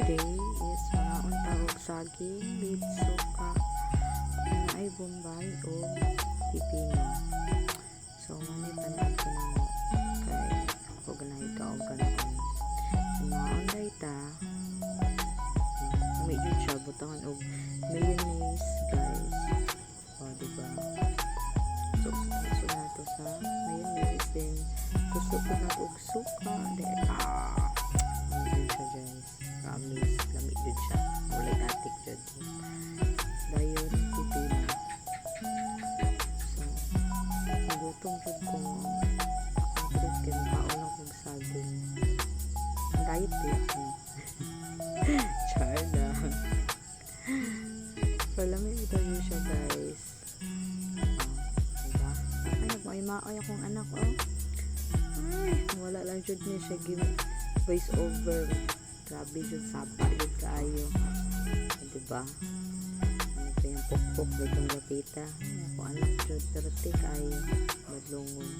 today is mga untawag saging with suka na ay bombay o pipino. So mani panay ko na mo kay ako ganahay ka o ganaon mga unday ta medyo siya butangan og mayonnaise guys, o diba, so na to sa mayonnaise, then gusto ko na og suka, then yun siya guys, promise lamig yun siya, wala atik yun dayon pipino. So nagutom yun ko ang kulit kayo kaulang kong saging diet yun char na pero lamig ito yun siya guys, diba, ay nagmaimaoy akong anak ay wala lang jud niya siya voice over, grabe jud sapa jud kaayo, diba, ano pa yung pokpok bagong gapita ako anak jud pero te kaayo madlungon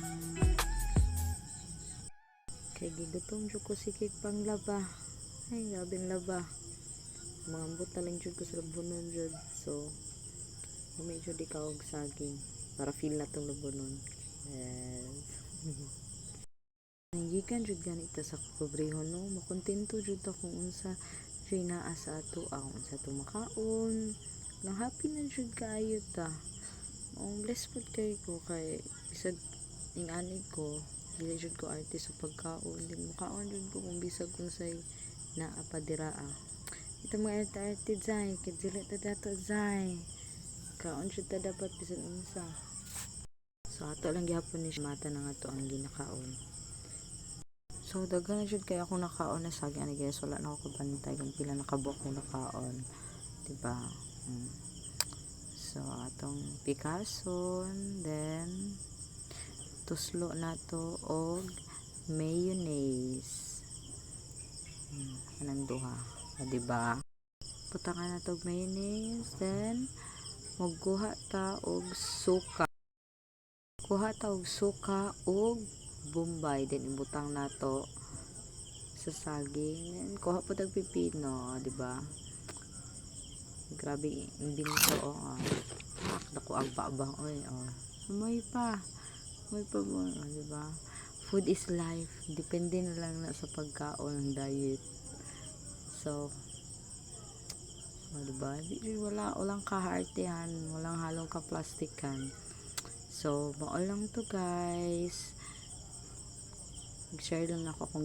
kay gigutom jud ko sikig pang laba, ay grabeng laba, mga buta lang jud ko sa labunon jud, so medyo di ka og saging para feel na tong labunon. Yes. Gikan jud ganita sa pobrehon no, makontento jud ta kung unsa jud naa sa ato, unsa to makaon, lang happy na jud kaayo ta. Blessed pud kay ko kay bisag ning ani ko dili jud ko artist sa pagkaon, din makaon jud ko kung bisag kung say naa pa dira ito mga arte zay kay dili ta dato zay kaon jud ta dapat bisan unsa, so ato lang gyapon ni mata na nga to ang ginakaon. So daghan jud kay ako nakaon na saging ani guys, wala na ako kabantay kung pila nakabuok ko nakaon, diba. So atong pikason, then tuslo na to og mayonnaise, anang duha, diba, putangan na to og mayonnaise, then magkuha ta og suka, og bombay, then ibutang nato sa saging, then kuha po tag pipino, diba, grabe imbinto dako agba-abang may pa mo, diba, food is life, depende na lang na sa pagkaon ng diet, so diba, walang kahartihan, walang halong kaplastikan, so mao lang to guys, mag-share lang ako kung